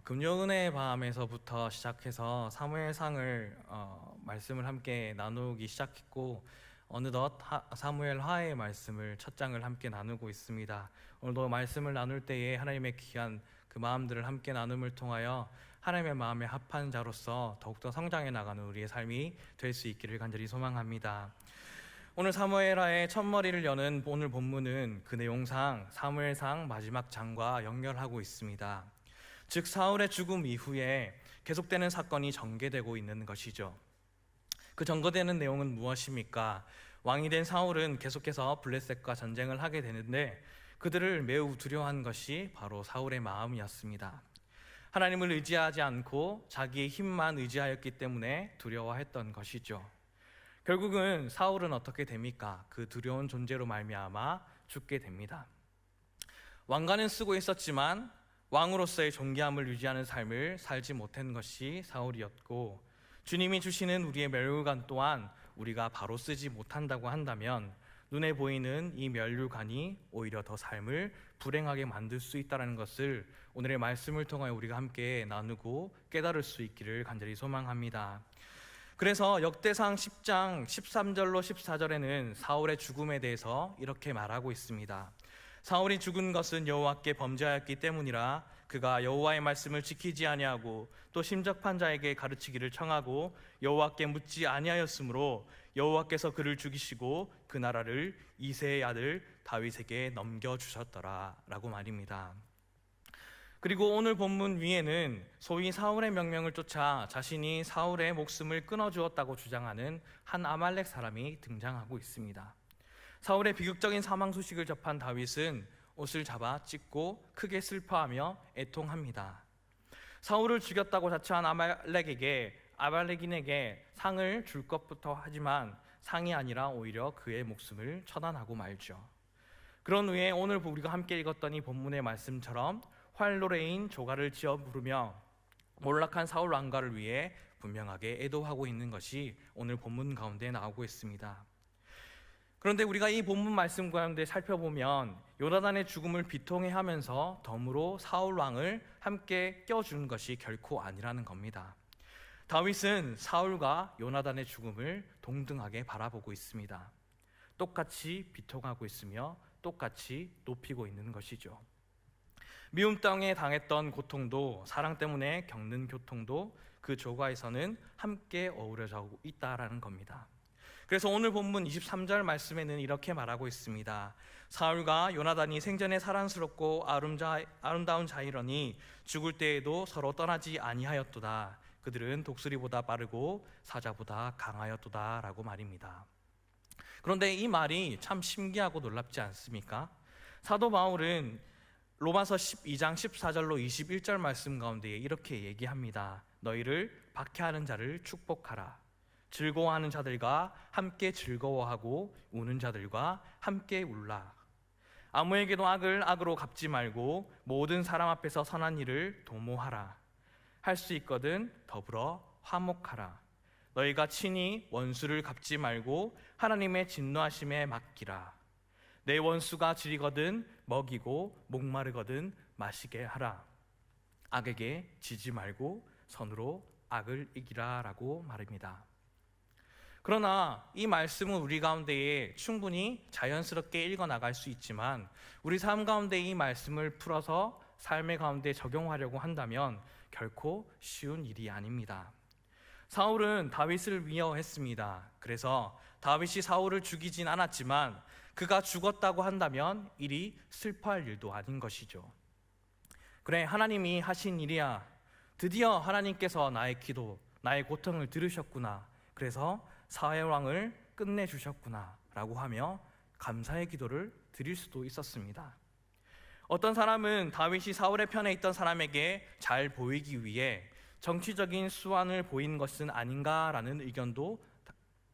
금요은혜의 밤에서부터 시작해서 사무엘상을 말씀을 함께 나누기 시작했고, 어느덧 사무엘하의 말씀을 첫 장을 함께 나누고 있습니다. 오늘도 말씀을 나눌 때에 하나님의 귀한 그 마음들을 함께 나눔을 통하여 하나님의 마음에 합한 자로서 더욱더 성장해 나가는 우리의 삶이 될 수 있기를 간절히 소망합니다. 오늘 사무엘하의 첫머리를 여는 오늘 본문은 그 내용상 사무엘상 마지막 장과 연결하고 있습니다. 즉 사울의 죽음 이후에 계속되는 사건이 전개되고 있는 것이죠. 그 전개되는 내용은 무엇입니까? 왕이 된 사울은 계속해서 블레셋과 전쟁을 하게 되는데 그들을 매우 두려워한 것이 바로 사울의 마음이었습니다. 하나님을 의지하지 않고 자기의 힘만 의지하였기 때문에 두려워했던 것이죠. 결국은 사울은 어떻게 됩니까? 그 두려운 존재로 말미암아 죽게 됩니다. 왕관은 쓰고 있었지만 왕으로서의 존귀함을 유지하는 삶을 살지 못한 것이 사울이었고, 주님이 주시는 우리의 멸류관 또한 우리가 바로 쓰지 못한다고 한다면 눈에 보이는 이 멸류관이 오히려 더 삶을 불행하게 만들 수 있다는 것을 오늘의 말씀을 통하여 우리가 함께 나누고 깨달을 수 있기를 간절히 소망합니다. 그래서 역대상 10장 13절로 14절에는 사울의 죽음에 대해서 이렇게 말하고 있습니다. 사울이 죽은 것은 여호와께 범죄하였기 때문이라. 그가 여호와의 말씀을 지키지 아니하고 또 심적한 자에게 가르치기를 청하고 여호와께 묻지 아니하였으므로 여호와께서 그를 죽이시고 그 나라를 이새의 아들 다윗에게 넘겨주셨더라 라고 말입니다. 그리고 오늘 본문 위에는 소위 사울의 명령을 쫓아 자신이 사울의 목숨을 끊어주었다고 주장하는 한 아말렉 사람이 등장하고 있습니다. 사울의 비극적인 사망 소식을 접한 다윗은 옷을 잡아 찢고 크게 슬퍼하며 애통합니다. 사울을 죽였다고 자처한 아말렉인에게 상을 줄 것부터 하지만 상이 아니라 오히려 그의 목숨을 처단하고 말죠. 그런 후에 오늘 우리가 함께 읽었던 이 본문의 말씀처럼 활노래인 조가를 지어 부르며 몰락한 사울 왕가를 위해 분명하게 애도하고 있는 것이 오늘 본문 가운데 나오고 있습니다. 그런데 우리가 이 본문 말씀 가운데 살펴보면 요나단의 죽음을 비통해하면서 덤으로 사울 왕을 함께 껴주는 것이 결코 아니라는 겁니다. 다윗은 사울과 요나단의 죽음을 동등하게 바라보고 있습니다. 똑같이 비통하고 있으며 똑같이 높이고 있는 것이죠. 미움 땅에 당했던 고통도 사랑 때문에 겪는 고통도 그 조가에서는 함께 어우러져 있다라는 겁니다. 그래서 오늘 본문 23절 말씀에는 이렇게 말하고 있습니다. 사울과 요나단이 생전에 사랑스럽고 아름다운 자이러니 죽을 때에도 서로 떠나지 아니하였도다. 그들은 독수리보다 빠르고 사자보다 강하였도다 라고 말입니다. 그런데 이 말이 참 신기하고 놀랍지 않습니까? 사도 바울은 로마서 12장 14절로 21절 말씀 가운데 이렇게 얘기합니다. 너희를 박해하는 자를 축복하라. 즐거워하는 자들과 함께 즐거워하고 우는 자들과 함께 울라. 아무에게도 악을 악으로 갚지 말고 모든 사람 앞에서 선한 일을 도모하라. 할 수 있거든 더불어 화목하라. 너희가 친히 원수를 갚지 말고 하나님의 진노하심에 맡기라. 내 원수가 지리거든 먹이고 목마르거든 마시게 하라. 악에게 지지 말고 선으로 악을 이기라 라고 말합니다. 그러나 이 말씀은 우리 가운데에 충분히 자연스럽게 읽어나갈 수 있지만 우리 삶 가운데 이 말씀을 풀어서 삶의 가운데 적용하려고 한다면 결코 쉬운 일이 아닙니다. 사울은 다윗을 미워했습니다. 그래서 다윗이 사울을 죽이진 않았지만 그가 죽었다고 한다면 일이 슬퍼할 일도 아닌 것이죠. 그래, 하나님이 하신 일이야. 드디어 하나님께서 나의 기도, 나의 고통을 들으셨구나. 그래서 사울 왕을 끝내주셨구나 라고 하며 감사의 기도를 드릴 수도 있었습니다. 어떤 사람은 다윗이 사울의 편에 있던 사람에게 잘 보이기 위해 정치적인 수완을 보인 것은 아닌가라는 의견도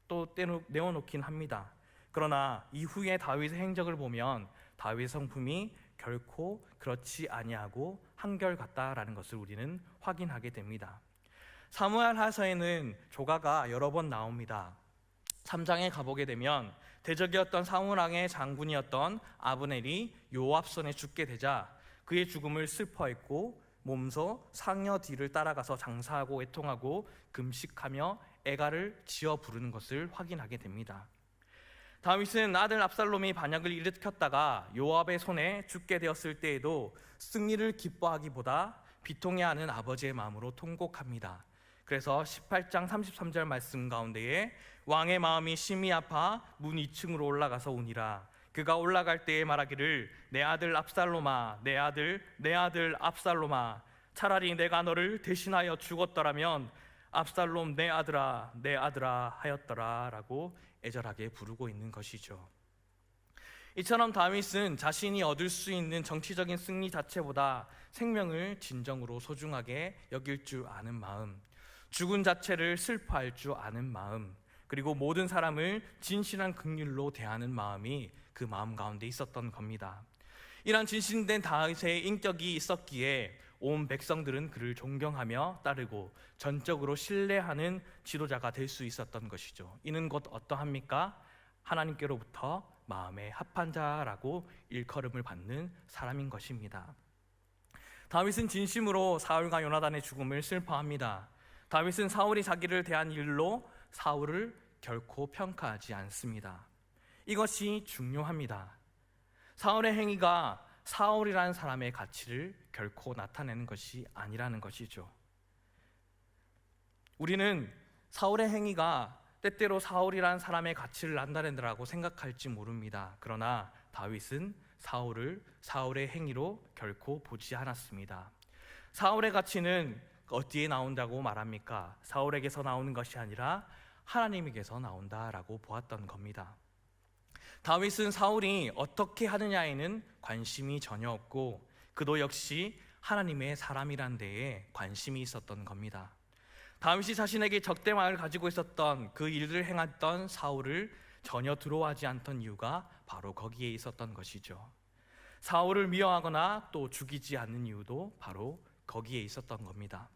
또 내어놓긴 합니다. 그러나 이후에 다윗의 행적을 보면 다윗의 성품이 결코 그렇지 아니하고 한결같다라는 것을 우리는 확인하게 됩니다. 사무엘하서에는 조가가 여러 번 나옵니다. 3장에 가보게 되면 대적이었던 사울 왕의 장군이었던 아브넬이 요압 손에 죽게 되자 그의 죽음을 슬퍼했고 몸소 상여 뒤를 따라가서 장사하고 애통하고 금식하며 애가를 지어 부르는 것을 확인하게 됩니다. 다윗은 아들 압살롬이 반역을 일으켰다가 요압의 손에 죽게 되었을 때에도 승리를 기뻐하기보다 비통해하는 아버지의 마음으로 통곡합니다. 그래서 18장 33절 말씀 가운데에 왕의 마음이 심히 아파 문 2층으로 올라가서 우니라. 그가 올라갈 때에 말하기를 내 아들 압살롬아, 내 아들 압살롬아, 차라리 내가 너를 대신하여 죽었더라면 압살롬 내 아들아 하였더라 라고 애절하게 부르고 있는 것이죠. 이처럼 다윗은 자신이 얻을 수 있는 정치적인 승리 자체보다 생명을 진정으로 소중하게 여길 줄 아는 마음, 죽은 자체를 슬퍼할 줄 아는 마음, 그리고 모든 사람을 진실한 긍휼로 대하는 마음이 그 마음 가운데 있었던 겁니다. 이러한 진실된 다윗의 인격이 있었기에 온 백성들은 그를 존경하며 따르고 전적으로 신뢰하는 지도자가 될 수 있었던 것이죠. 이는 곧 어떠합니까? 하나님께로부터 마음에 합한 자라고 일컬음을 받는 사람인 것입니다. 다윗은 진심으로 사울과 요나단의 죽음을 슬퍼합니다. 다윗은 사울이 자기를 대한 일로 사울을 결코 평가하지 않습니다. 이것이 중요합니다. 사울의 행위가 사울이라는 사람의 가치를 결코 나타내는 것이 아니라는 것이죠. 우리는 사울의 행위가 때때로 사울이라는 사람의 가치를 나타낸다고 생각할지 모릅니다. 그러나 다윗은 사울의 행위로 결코 보지 않았습니다. 사울의 가치는 어디에 나온다고 말합니까? 사울에게서 나오는 것이 아니라 하나님에게서 나온다라고 보았던 겁니다. 다윗은 사울이 어떻게 하느냐에는 관심이 전혀 없고 그도 역시 하나님의 사람이란 데에 관심이 있었던 겁니다. 다윗이 자신에게 적대망을 가지고 있었던 그 일을 행했던 사울을 전혀 두려워하지 않던 이유가 바로 거기에 있었던 것이죠. 사울을 미워하거나 또 죽이지 않는 이유도 바로 거기에 있었던 겁니다.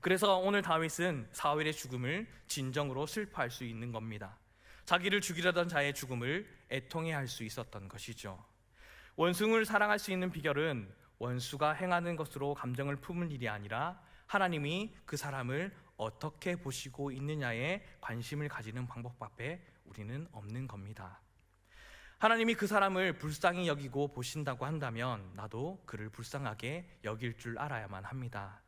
그래서 오늘 다윗은 사울의 죽음을 진정으로 슬퍼할 수 있는 겁니다. 자기를 죽이려던 자의 죽음을 애통해할 수 있었던 것이죠. 원수를 사랑할 수 있는 비결은 원수가 행하는 것으로 감정을 품을 일이 아니라 하나님이 그 사람을 어떻게 보시고 있느냐에 관심을 가지는 방법 앞에 우리는 없는 겁니다. 하나님이 그 사람을 불쌍히 여기고 보신다고 한다면 나도 그를 불쌍하게 여길 줄 알아야만 합니다.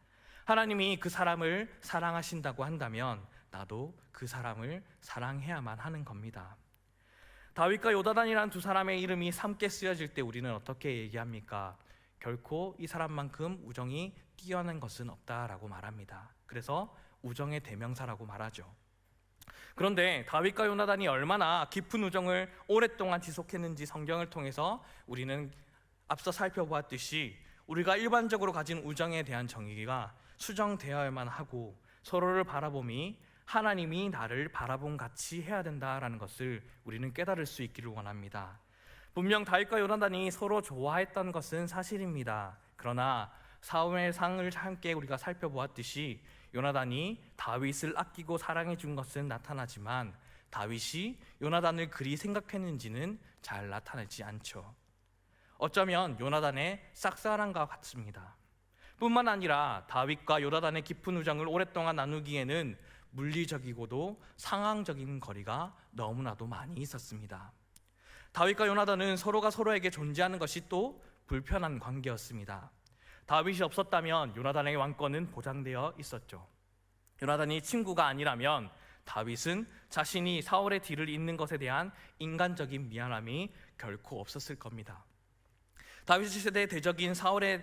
하나님이 그 사람을 사랑하신다고 한다면 나도 그 사람을 사랑해야만 하는 겁니다. 다윗과 요나단이라는 두 사람의 이름이 함께 쓰여질 때 우리는 어떻게 얘기합니까? 결코 이 사람만큼 우정이 뛰어난 것은 없다라고 말합니다. 그래서 우정의 대명사라고 말하죠. 그런데 다윗과 요나단이 얼마나 깊은 우정을 오랫동안 지속했는지 성경을 통해서 우리는 앞서 살펴보았듯이 우리가 일반적으로 가진 우정에 대한 정의가 수정되어야만 하고 서로를 바라봄이 하나님이 나를 바라본 같이 해야 된다라는 것을 우리는 깨달을 수 있기를 원합니다. 분명 다윗과 요나단이 서로 좋아했던 것은 사실입니다. 그러나 사무엘상을 함께 우리가 살펴보았듯이 요나단이 다윗을 아끼고 사랑해 준 것은 나타나지만 다윗이 요나단을 그리 생각했는지는 잘 나타나지 않죠. 어쩌면 요나단의 싹쓸함과 같습니다. 뿐만 아니라 다윗과 요나단의 깊은 우정을 오랫동안 나누기에는 물리적이고도 상황적인 거리가 너무나도 많이 있었습니다. 다윗과 요나단은 서로가 서로에게 존재하는 것이 또 불편한 관계였습니다. 다윗이 없었다면 요나단의 왕권은 보장되어 있었죠. 요나단이 친구가 아니라면 다윗은 자신이 사울의 뒤를 잇는 것에 대한 인간적인 미안함이 결코 없었을 겁니다. 다윗 세대 대적인 사울의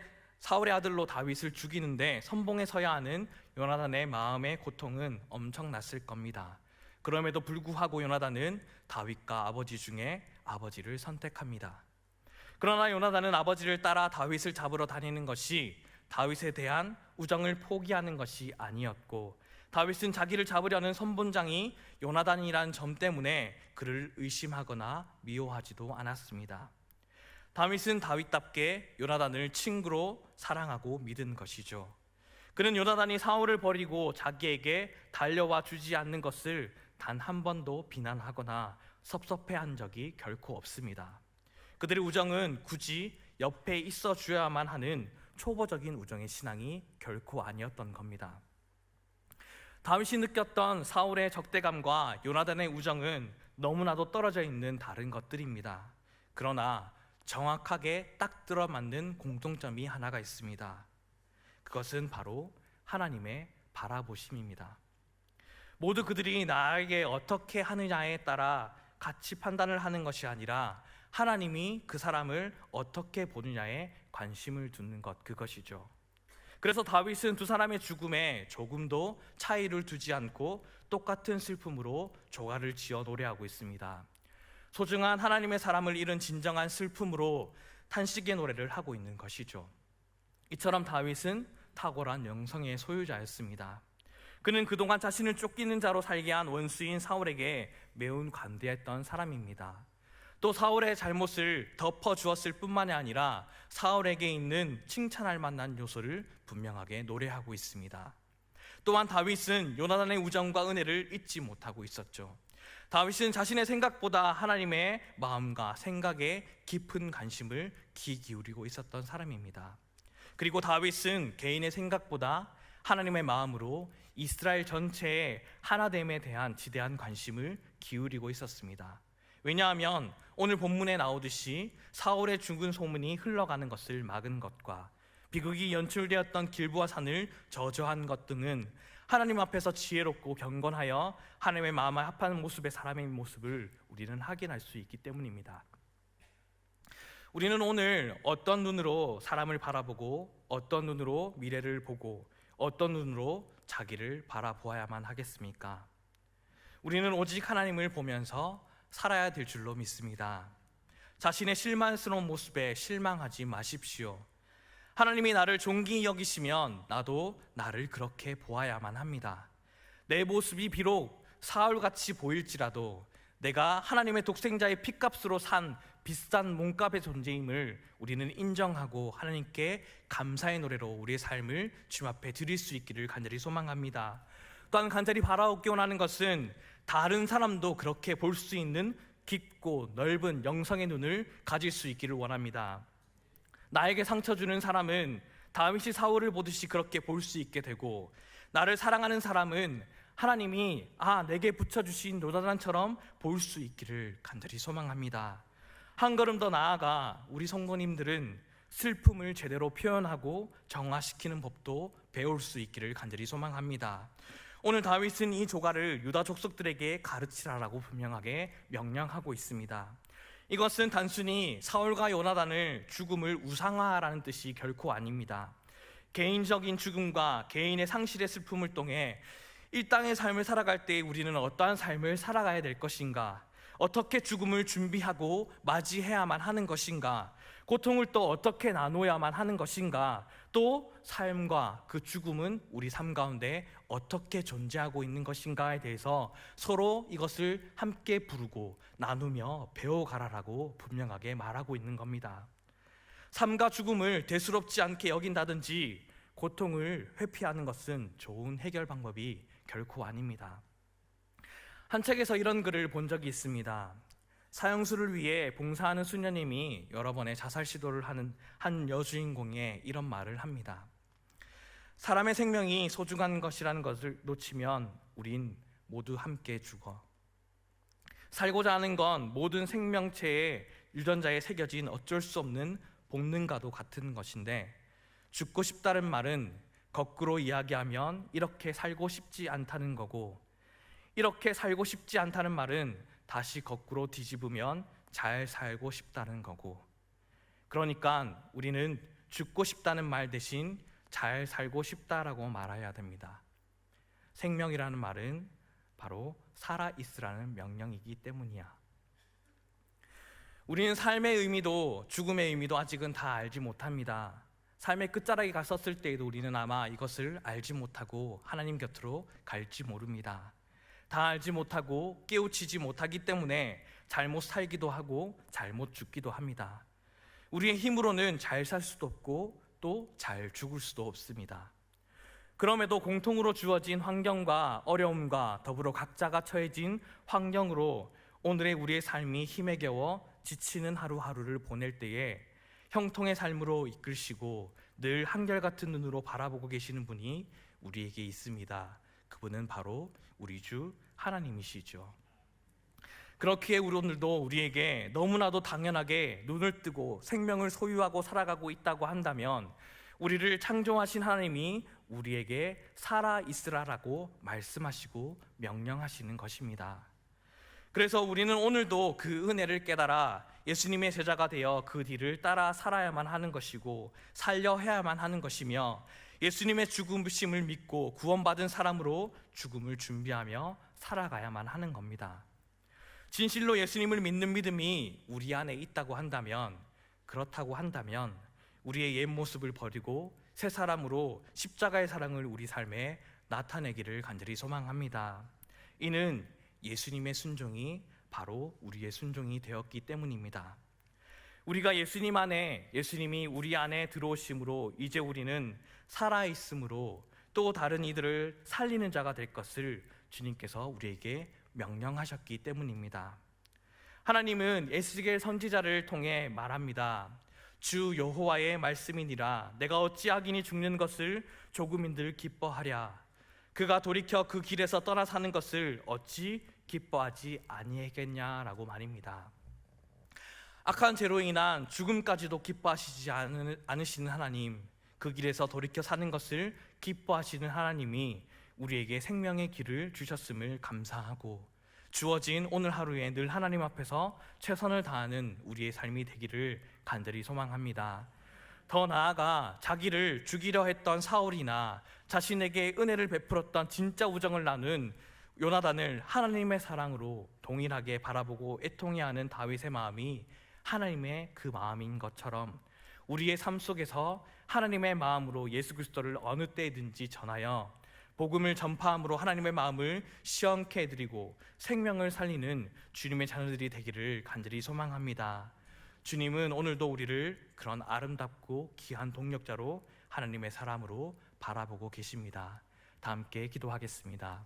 아들로 다윗을 죽이는데 선봉에 서야 하는 요나단의 마음의 고통은 엄청났을 겁니다. 그럼에도 불구하고 요나단은 다윗과 아버지 중에 아버지를 선택합니다. 그러나 요나단은 아버지를 따라 다윗을 잡으러 다니는 것이 다윗에 대한 우정을 포기하는 것이 아니었고 다윗은 자기를 잡으려는 선봉장이 요나단이라는 점 때문에 그를 의심하거나 미워하지도 않았습니다. 다윗은 다윗답게 요나단을 친구로 사랑하고 믿은 것이죠. 그는 요나단이 사울을 버리고 자기에게 달려와 주지 않는 것을 단 한 번도 비난하거나 섭섭해한 적이 결코 없습니다. 그들의 우정은 굳이 옆에 있어 줘야만 하는 초보적인 우정의 신앙이 결코 아니었던 겁니다. 다윗이 느꼈던 사울의 적대감과 요나단의 우정은 너무나도 떨어져 있는 다른 것들입니다. 그러나 정확하게 딱 들어맞는 공통점이 하나가 있습니다. 그것은 바로 하나님의 바라보심입니다. 모두 그들이 나에게 어떻게 하느냐에 따라 같이 판단을 하는 것이 아니라 하나님이 그 사람을 어떻게 보느냐에 관심을 두는 것, 그것이죠. 그래서 다윗은 두 사람의 죽음에 조금도 차이를 두지 않고 똑같은 슬픔으로 조가를 지어 노래하고 있습니다. 소중한 하나님의 사람을 잃은 진정한 슬픔으로 탄식의 노래를 하고 있는 것이죠. 이처럼 다윗은 탁월한 영성의 소유자였습니다. 그는 그동안 자신을 쫓기는 자로 살게 한 원수인 사울에게 매우 관대했던 사람입니다. 또 사울의 잘못을 덮어주었을 뿐만이 아니라 사울에게 있는 칭찬할 만한 요소를 분명하게 노래하고 있습니다. 또한 다윗은 요나단의 우정과 은혜를 잊지 못하고 있었죠. 다윗은 자신의 생각보다 하나님의 마음과 생각에 깊은 관심을 기울이고 있었던 사람입니다. 그리고 다윗은 개인의 생각보다 하나님의 마음으로 이스라엘 전체의 하나됨에 대한 지대한 관심을 기울이고 있었습니다. 왜냐하면 오늘 본문에 나오듯이 사울의 죽은 소문이 흘러가는 것을 막은 것과 비극이 연출되었던 길보아 산을 저주한 것 등은 하나님 앞에서 지혜롭고 경건하여 하나님의 마음에 합하는 모습의 사람의 모습을 우리는 확인할 수 있기 때문입니다. 우리는 오늘 어떤 눈으로 사람을 바라보고 어떤 눈으로 미래를 보고 어떤 눈으로 자기를 바라보아야만 하겠습니까? 우리는 오직 하나님을 보면서 살아야 될 줄로 믿습니다. 자신의 실망스러운 모습에 실망하지 마십시오. 하나님이 나를 존귀히 여기시면 나도 나를 그렇게 보아야만 합니다. 내 모습이 비록 사울같이 보일지라도 내가 하나님의 독생자의 핏값으로 산 비싼 몸값의 존재임을 우리는 인정하고 하나님께 감사의 노래로 우리의 삶을 주님 앞에 드릴 수 있기를 간절히 소망합니다. 또한 간절히 바라옵기 원하는 것은 다른 사람도 그렇게 볼 수 있는 깊고 넓은 영성의 눈을 가질 수 있기를 원합니다. 나에게 상처 주는 사람은 다윗이 사울을 보듯이 그렇게 볼 수 있게 되고, 나를 사랑하는 사람은 하나님이 내게 붙여주신 요나단처럼 볼 수 있기를 간절히 소망합니다. 한 걸음 더 나아가 우리 성도님들은 슬픔을 제대로 표현하고 정화시키는 법도 배울 수 있기를 간절히 소망합니다. 오늘 다윗은 이 조가를 유다 족속들에게 가르치라라고 분명하게 명령하고 있습니다. 이것은 단순히 사울과 요나단을 죽음을 우상화하라는 뜻이 결코 아닙니다. 개인적인 죽음과 개인의 상실의 슬픔을 통해 이 땅의 삶을 살아갈 때 우리는 어떠한 삶을 살아가야 될 것인가, 어떻게 죽음을 준비하고 맞이해야만 하는 것인가, 고통을 또 어떻게 나눠야만 하는 것인가, 또 삶과 그 죽음은 우리 삶 가운데 어떻게 존재하고 있는 것인가에 대해서 서로 이것을 함께 부르고 나누며 배워가라라고 분명하게 말하고 있는 겁니다. 삶과 죽음을 대수롭지 않게 여긴다든지 고통을 회피하는 것은 좋은 해결 방법이 결코 아닙니다. 한 책에서 이런 글을 본 적이 있습니다. 사형수를 위해 봉사하는 수녀님이 여러 번의 자살 시도를 하는 한 여주인공에 이런 말을 합니다. 사람의 생명이 소중한 것이라는 것을 놓치면 우린 모두 함께 죽어. 살고자 하는 건 모든 생명체의 유전자에 새겨진 어쩔 수 없는 본능과도 같은 것인데, 죽고 싶다는 말은 거꾸로 이야기하면 이렇게 살고 싶지 않다는 거고, 이렇게 살고 싶지 않다는 말은 다시 거꾸로 뒤집으면 잘 살고 싶다는 거고, 그러니까 우리는 죽고 싶다는 말 대신 잘 살고 싶다라고 말해야 됩니다. 생명이라는 말은 바로 살아있으라는 명령이기 때문이야. 우리는 삶의 의미도 죽음의 의미도 아직은 다 알지 못합니다. 삶의 끝자락에 갔었을 때에도 우리는 아마 이것을 알지 못하고 하나님 곁으로 갈지 모릅니다. 다 알지 못하고 깨우치지 못하기 때문에 잘못 살기도 하고 잘못 죽기도 합니다. 우리의 힘으로는 잘 살 수도 없고 또 잘 죽을 수도 없습니다. 그럼에도 공통으로 주어진 환경과 어려움과 더불어 각자가 처해진 환경으로 오늘의 우리의 삶이 힘에 겨워 지치는 하루하루를 보낼 때에 형통의 삶으로 이끌시고 늘 한결같은 눈으로 바라보고 계시는 분이 우리에게 있습니다. 그분은 바로 우리 주 하나님이시죠. 그렇기에 우리 오늘도 우리에게 너무나도 당연하게 눈을 뜨고 생명을 소유하고 살아가고 있다고 한다면 우리를 창조하신 하나님이 우리에게 살아 있으라라고 말씀하시고 명령하시는 것입니다. 그래서 우리는 오늘도 그 은혜를 깨달아 예수님의 제자가 되어 그 뒤를 따라 살아야만 하는 것이고 살려야만 하는 것이며 예수님의 죽으심을 믿고 구원받은 사람으로 죽음을 준비하며 살아가야만 하는 겁니다. 진실로 예수님을 믿는 믿음이 우리 안에 있다고 한다면, 그렇다고 한다면 우리의 옛 모습을 버리고 새 사람으로 십자가의 사랑을 우리 삶에 나타내기를 간절히 소망합니다. 이는 예수님의 순종이 바로 우리의 순종이 되었기 때문입니다. 우리가 예수님 안에, 예수님이 우리 안에 들어오심으로 이제 우리는 살아있음으로 또 다른 이들을 살리는 자가 될 것을 주님께서 우리에게 명령하셨기 때문입니다. 하나님은 에스겔 선지자를 통해 말합니다. 주 여호와의 말씀이니라. 내가 어찌하기니 죽는 것을 조금인들 기뻐하랴. 그가 돌이켜 그 길에서 떠나 사는 것을 어찌 기뻐하지 아니하겠냐라고 말입니다. 악한 죄로 인한 죽음까지도 기뻐하시지 않으시는 하나님, 그 길에서 돌이켜 사는 것을 기뻐하시는 하나님이 우리에게 생명의 길을 주셨음을 감사하고 주어진 오늘 하루에 늘 하나님 앞에서 최선을 다하는 우리의 삶이 되기를 간절히 소망합니다. 더 나아가 자기를 죽이려 했던 사울이나 자신에게 은혜를 베풀었던 진짜 우정을 나눈 요나단을 하나님의 사랑으로 동일하게 바라보고 애통해하는 다윗의 마음이 하나님의 그 마음인 것처럼 우리의 삶 속에서 하나님의 마음으로 예수 그리스도를 어느 때든지 전하여 복음을 전파함으로 하나님의 마음을 시원케 해드리고 생명을 살리는 주님의 자녀들이 되기를 간절히 소망합니다. 주님은 오늘도 우리를 그런 아름답고 귀한 동력자로 하나님의 사람으로 바라보고 계십니다. 다 함께 기도하겠습니다.